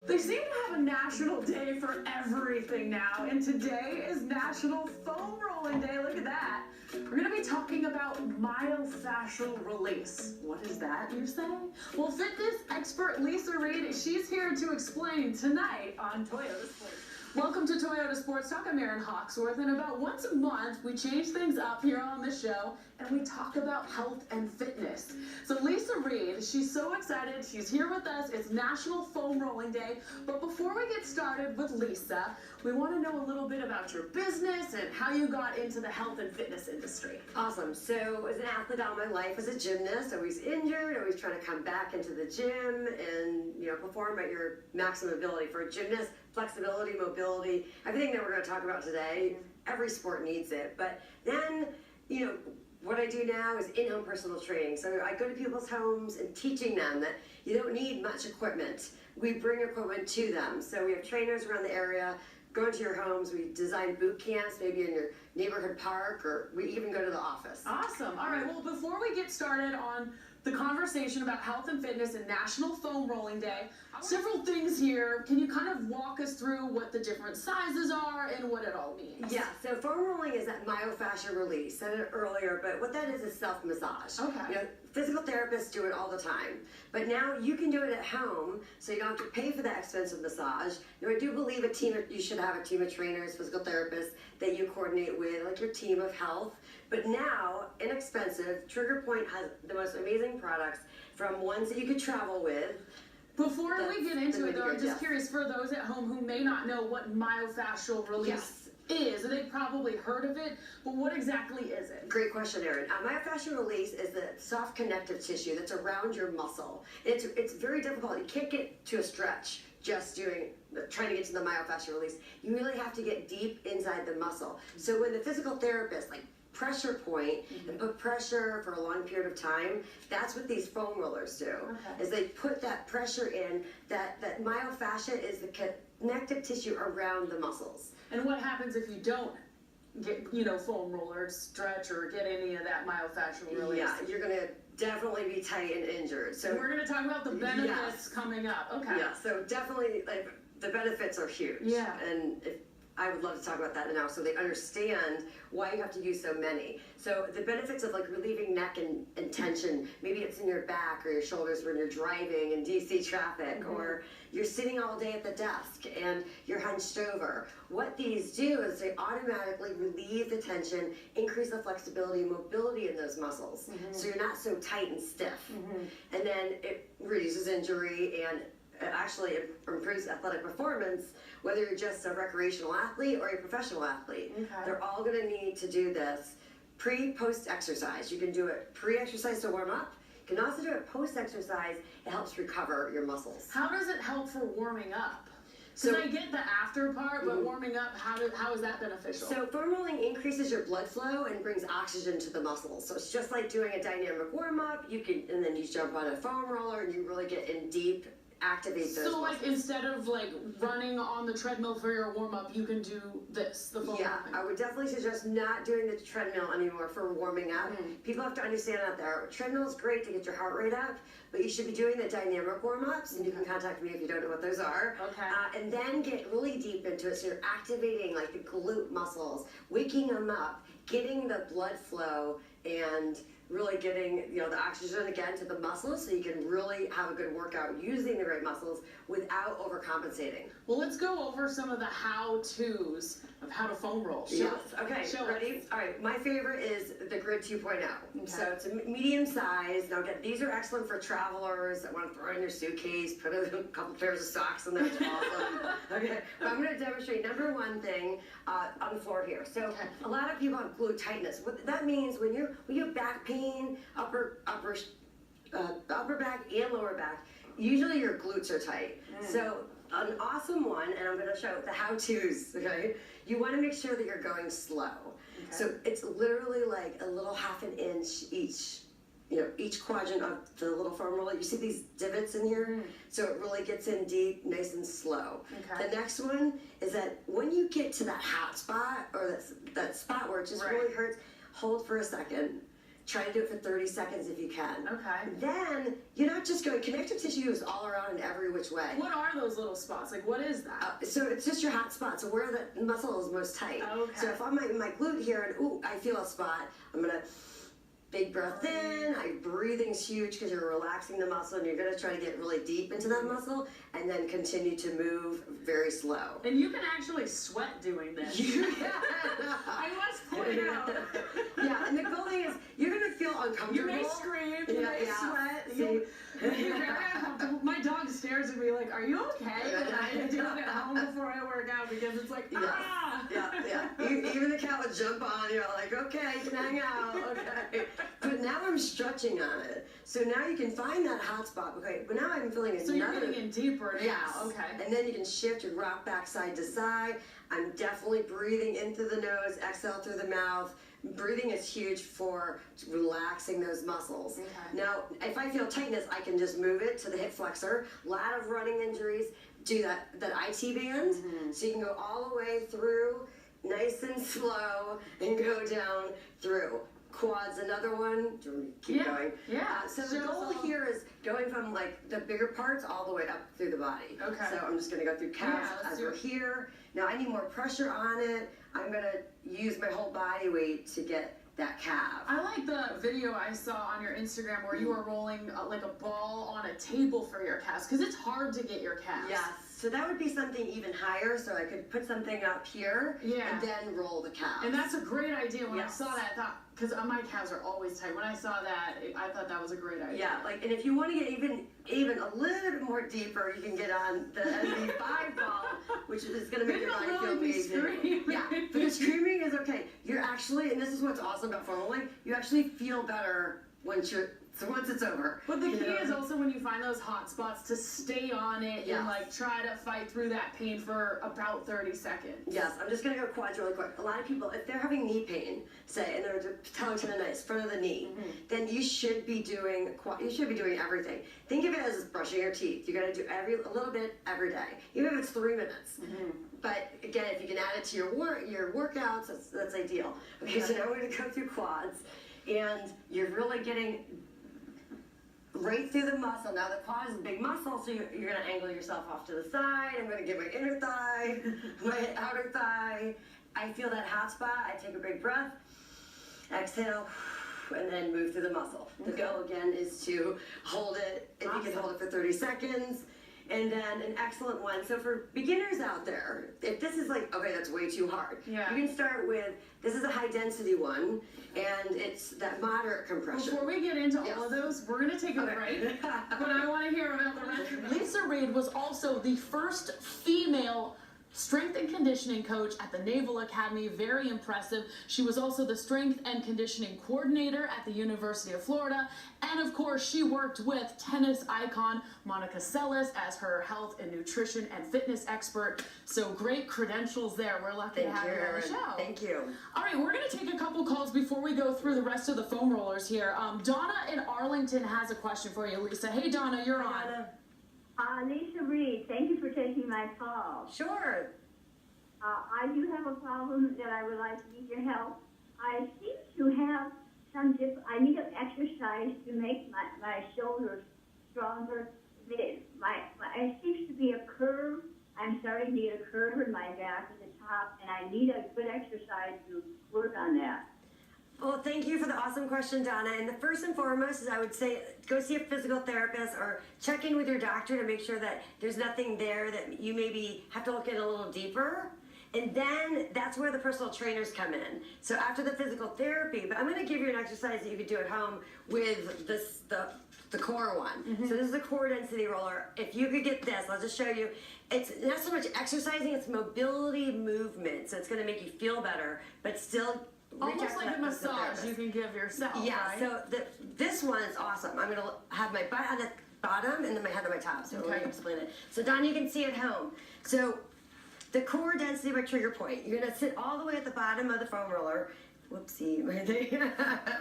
They seem to have a national day for everything now, and today is National Foam Rolling Day. Look at that. We're going to be talking about myofascial release. What is that, you say? Well, fitness expert Lisa Reed, she's here to explain tonight on Toyota Sports. Welcome to Toyota Sports Talk. I'm Erin Hawksworth, and about once a month, we change things up here on the show, and we talk about health and fitness. So Lisa Reed, she's so excited. She's here with us. It's National Foam Rolling Day. But before we get started with Lisa, we want to know a little bit about your business and how you got into the health and fitness industry. Awesome. So as an athlete all my life, as a gymnast, always injured, always trying to come back into the gym and, perform at your maximum ability. For a gymnast, flexibility, mobility, everything that we're going to talk about today, every sport needs it. But then, what I do now is in-home personal training. So I go to people's homes and teaching them that you don't need much equipment. We bring equipment to them. So we have trainers around the area, go into your homes. We design boot camps, maybe in your neighborhood park, or we even go to the office. Awesome. All right, well, before we get started on the conversation about health and fitness and National Foam Rolling Day, several things here. Can you kind of walk us through what the different sizes are and what it all means? Yeah, so foam rolling is that myofascial release. I said it earlier, but what that is self-massage. Okay. Physical therapists do it all the time, but now you can do it at home, so you don't have to pay for that expensive massage. I do believe you should have a team of trainers, physical therapists that you coordinate with, like your team of health. But now, inexpensive, Trigger Point has the most amazing products, from ones that you could travel with. Before we get into it, though, I'm just curious, for those at home who may not know what myofascial release is, they've probably heard of it, but what exactly is it? Great question, Erin. Myofascial release is the soft connective tissue that's around your muscle. It's very difficult. You can't get to a stretch just trying to get to the myofascial release. You really have to get deep inside the muscle. So when the physical therapist, pressure point and put pressure for a long period of time, that's what these foam rollers do. Is they put that pressure in, that myofascia is the connective tissue around the muscles. And what happens if you don't get, foam roller, stretch, or get any of that myofascial release? Yeah, you're gonna definitely be tight and injured. So we're gonna talk about the benefits coming up. Okay. Yeah, so definitely, the benefits are huge. Yeah. And I would love to talk about that now, so they understand why you have to use so many. So the benefits of relieving neck and tension, maybe it's in your back or your shoulders when you're driving in DC traffic, or you're sitting all day at the desk and you're hunched over. What these do is they automatically relieve the tension, increase the flexibility and mobility in those muscles, so you're not so tight and stiff. And then it reduces injury and actually improves athletic performance, whether you're just a recreational athlete or a professional athlete. They're all going to need to do this pre-post exercise. You can do it pre-exercise to warm up. You can also do it post-exercise. It helps recover your muscles. How does it help for warming up? Because I get the after part, but warming up, how is that beneficial? So foam rolling increases your blood flow and brings oxygen to the muscles. So it's just like doing a dynamic warm-up. And then you jump on a foam roller and you really get in deep, activate those muscles. Instead of running on the treadmill for your warm-up, you can do this, the foam rolling. I would definitely suggest not doing the treadmill anymore for warming up. People have to understand out there, treadmill is great to get your heart rate up, but you should be doing the dynamic warm-ups, and you can contact me if you don't know what those are. And then get really deep into it, so you're activating the glute muscles, waking them up, getting the blood flow, and really getting the oxygen again to the muscles, so you can really have a good workout using the right muscles without overcompensating. Well, let's go over some of the how-tos of how to foam roll. Okay, ready? All right, my favorite is the Grid 2.0. So it's a medium size. Now again, these are excellent for travelers that want to throw in your suitcase, put a couple pairs of socks in there. It's awesome. Okay, but I'm going to demonstrate number one thing on the floor here. So a lot of people have glute tightness. What that means when you have back pain, upper back and lower back, usually your glutes are tight. So an awesome one, and I'm going to show the how-tos, okay? You want to make sure that you're going slow. So it's literally a little half an inch each quadrant of the little foam roller. You see these divots in here? So it really gets in deep, nice and slow. The next one is that when you get to that hot spot, or that spot where it just really hurts, hold for a second. Try to do it for 30 seconds if you can. Okay. Then you're not just going, connective tissue is all around in every which way. What are those little spots? Like, what is that? So it's just your hot spot, so where the muscle is most tight. Okay. So if I'm in my glute here and ooh, I feel a spot, I'm gonna big breath in. Breathing's huge because you're relaxing the muscle and you're gonna try to get really deep into that muscle and then continue to move very slow. And you can actually sweat doing this. I must point out. Yeah, and the cool thing is you're gonna feel uncomfortable. You may scream, you may sweat, you'll be very uncomfortable. My dog stares at me like, are you okay? And I do it at home before I work out because it's like, ah! Yeah. Even the cat would jump on, you're like, okay, you can hang out, okay. But now I'm stretching on it. So now you can find that hot spot. Okay, but now I'm feeling another. So you're getting in deeper now, yes. okay. And then you can shift and rock back side to side. I'm definitely breathing in through the nose, exhale through the mouth. Breathing is huge for relaxing those muscles. Okay. Now, if I feel tightness, I can just move it to the hip flexor. A lot of running injuries do that IT band. So you can go all the way through, nice and slow, and go down through. Quads, another one. Do you want me to keep going? Yeah. So the goal here is going from like the bigger parts all the way up through the body. Okay. So I'm just gonna go through calves as we're here. Now I need more pressure on it. I'm gonna use my whole body weight to get that calf. I like the video I saw on your Instagram where you were rolling like a ball on a table for your calves because it's hard to get your calves. Yes. So that would be something even higher. So I could put something up here and then roll the calves. And that's a great idea. When I saw that, I thought, because my calves are always tight. When I saw that, I thought that was a great idea. Yeah, like, and if you want to get even a little bit more deeper, you can get on the NB5 ball, which is going to make your body feel amazing. Yeah, but the screaming is okay. You're actually, and this is what's awesome about foam rolling, you actually feel better once it's over. But the key is also when you find those hot spots to stay on it and like try to fight through that pain for about 30 seconds. Yes, I'm just gonna go quads really quick. A lot of people, if they're having knee pain, say, and they're patellar tendonitis, front of the knee, then you should be doing everything. Think of it as brushing your teeth. You gotta do a little bit every day, even if it's 3 minutes. But again, if you can add it to your workouts, that's ideal. Okay, so now we're gonna go through quads, and you're really getting right through the muscle. Now the quad is a big muscle, so you're going to angle yourself off to the side. I'm going to get my inner thigh, my outer thigh. I feel that hot spot. I take a big breath, exhale, and then move through the muscle. The goal again is to hold it, if you can hold it for 30 seconds. And then an excellent one. So for beginners out there, if this is like, okay, that's way too hard. You can start with, this is a high density one, and it's that moderate compression. Before we get into all of those, we're going to take a break. But I want to hear about the rest. Lisa Reed was also the first female strength and conditioning coach at the Naval Academy. Very impressive. She was also the strength and conditioning coordinator at the University of Florida. And of course, she worked with tennis icon Monica Seles as her health and nutrition and fitness expert. So great credentials there. We're lucky to have her on the show. Thank you. All right, we're going to take a couple calls before we go through the rest of the foam rollers here. Donna in Arlington has a question for you, Lisa. Hey, Donna, you're on. Donna. Lisa Reed, thank you for taking my call. Sure. I do have a problem that I would like to need your help. I seem to have I need an exercise to make my shoulders stronger. It seems to be a curve. I'm starting to get a curve in my back at the top, and I need a good exercise to work on that. Well, thank you for the awesome question, Donna. And the first and foremost is I would say go see a physical therapist or check in with your doctor to make sure that there's nothing there that you maybe have to look in a little deeper. And then that's where the personal trainers come in. So after the physical therapy, but I'm going to give you an exercise that you could do at home with the core one. So this is a core density roller. If you could get this, I'll just show you. It's not so much exercising, it's mobility movement. So it's going to make you feel better, but still almost like a massage you can give yourself. Yeah, right? so this one is awesome. I'm going to have my butt on the bottom and then my head on my top. So let me explain it. So Don, you can see at home. So the core density by trigger point. You're going to sit all the way at the bottom of the foam roller. Whoopsie.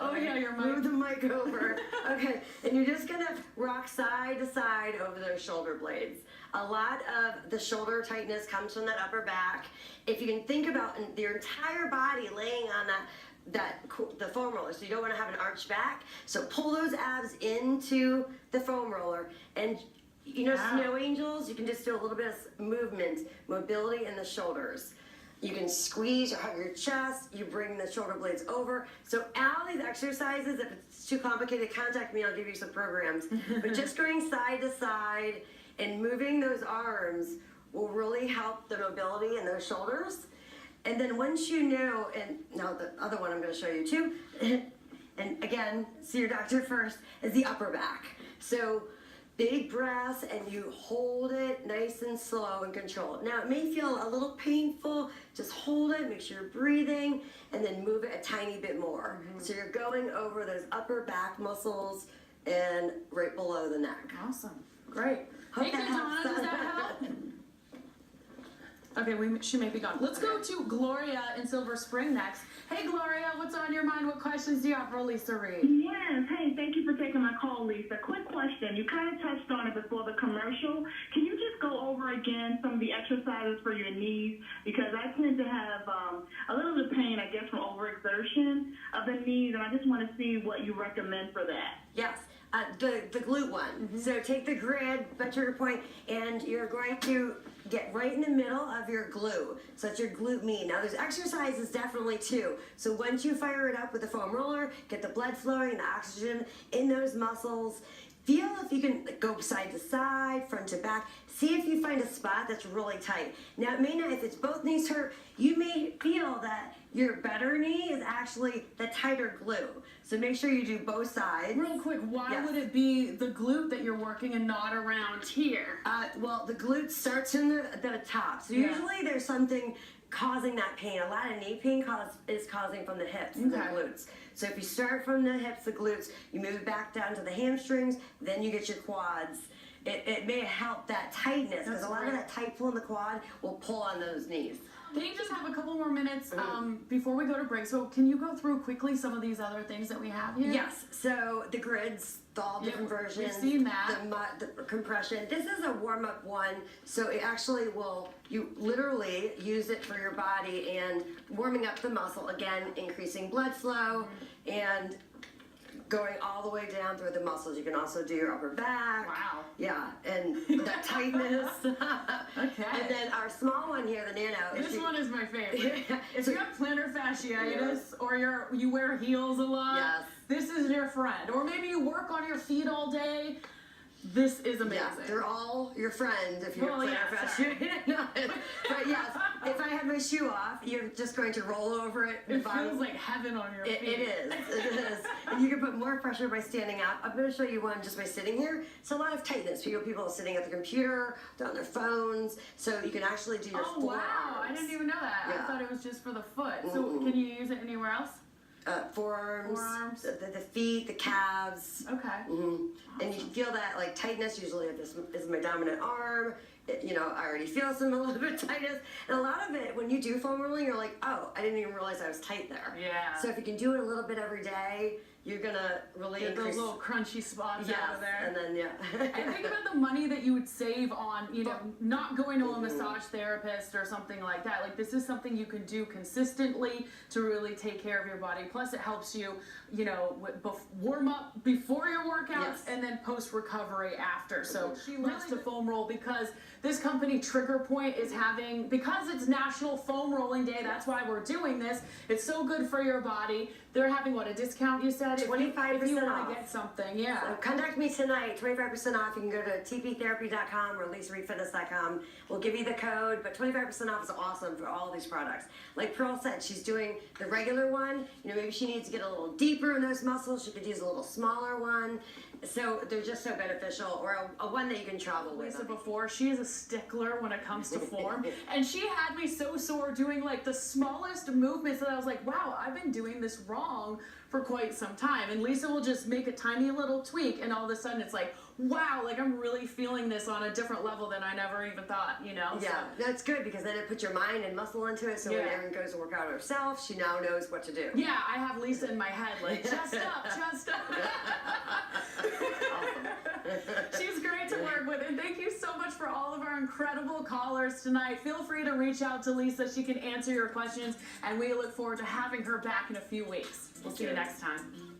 Oh yeah, your mic. Move the mic over. Okay, and you're just going to rock side to side over those shoulder blades. A lot of the shoulder tightness comes from that upper back. If you can think about your entire body laying on that the foam roller, so you don't want to have an arched back. So pull those abs into the foam roller, and snow angels, you can just do a little bit of movement, mobility in the shoulders. You can squeeze or hug your chest, you bring the shoulder blades over. So all these exercises, if it's too complicated, contact me, I'll give you some programs. But just going side to side and moving those arms will really help the mobility in those shoulders. And then once you know, and now the other one I'm going to show you too, and again, see your doctor first, is the upper back. So big breaths, and you hold it nice and slow and controlled. Now it may feel a little painful, just hold it, make sure you're breathing, and then move it a tiny bit more. So you're going over those upper back muscles and right below the neck. Awesome. Great. Hope Thank you, Donna. Does that help? Okay, she may be gone. Let's go to Gloria in Silver Spring next. Hey, Gloria, what's on your mind? What questions do you have for Lisa Reed? Yes. Hey, thank you for taking my call, Lisa. Quick question. You kind of touched on it before the commercial. Can you just go over again some of the exercises for your knees? Because I tend to have a little bit of pain, I guess, from overexertion of the knees, and I just want to see what you recommend for that. Yes. The glute one. So take the grid, butt trigger point, and you're going to get right in the middle of your glute. So that's your glute med. Now there's exercises definitely too. So once you fire it up with the foam roller, get the blood flowing, the oxygen in those muscles. Feel if you can go side to side, front to back. See if you find a spot that's really tight. Now it may not, if it's both knees hurt, you may feel that your better knee is actually the tighter glute. So make sure you do both sides. Real quick, why would it be the glute that you're working and not around here? Well, the glute starts in the top. So usually there's something causing that pain. A lot of knee pain is causing from the hips and the glutes. So if you start from the hips, the glutes, you move it back down to the hamstrings, then you get your quads. It may help that tightness, because a lot of that tight pull in the quad will pull on those knees. Can you just have a couple more minutes before we go to break? So can you go through quickly some of these other things that we have here? Yes. So the grids, all different versions. We've seen that. The compression. This is a warm-up one, so it actually you literally use it for your body and warming up the muscle, again, increasing blood flow and going all the way down through the muscles. You can also do your upper back. Wow. Yeah, and that tightness. Okay. And then our small one here, the Nano. This one is my favorite. If you have plantar fasciitis or you wear heels a lot, this is your friend. Or maybe you work on your feet all day. This is amazing. Yeah, they're all your friend if you're plantar fasciitis. But yes, if I have my shoe off, you're just going to roll over it. It feels like heaven on your feet. It is. And you can put more pressure by standing up. I'm going to show you one just by sitting here. It's a lot of tightness. People are sitting at the computer, they're on their phones, so you can actually do your forearms. Wow, I didn't even know that. I thought it was just for the foot. So can you use it anywhere else? Forearms, the feet, the calves. Okay. Awesome. And you feel that like tightness. Usually, if this is my dominant arm, I already feel some a little bit of tightness. And a lot of it, when you do foam rolling, you're like, oh, I didn't even realize I was tight there. Yeah. So if you can do it a little bit every day, you're gonna really get increase those little crunchy spots out of there. And then And think about the money that you would save on, not going to a massage therapist or something like that. Like, this is something you can do consistently to really take care of your body. Plus, it helps you, warm up before your workouts and then post recovery after. So she loves to foam roll because this company Trigger Point is having, because it's National Foam Rolling Day, that's why we're doing this. It's so good for your body. They're having a discount, you said? 25% if you want off. to get something, So contact me tonight, 25% off. You can go to tptherapy.com or lisareedfitness.com. We'll give you the code, but 25% off is awesome for all these products. Like Pearl said, she's doing the regular one. Maybe she needs to get a little deeper in those muscles. She could use a little smaller one. So they're just so beneficial, or a one that you can travel with. Lisa, before, she is a stickler when it comes to form, and she had me so sore doing the smallest movements that I was like, wow, I've been doing this wrong for quite some time. And Lisa will just make a tiny little tweak, and all of a sudden it's like, wow, I'm really feeling this on a different level than I never even thought, Yeah, So. that's good because then it puts your mind and muscle into it. So when Erin goes to work out herself, she now knows what to do. Yeah, I have Lisa in my head, just up, just up. She's great to work with, and thank you so much for for all of our incredible callers tonight. Feel free to reach out to Lisa. She can answer your questions, and we look forward to having her back in a few weeks. We'll see you next time.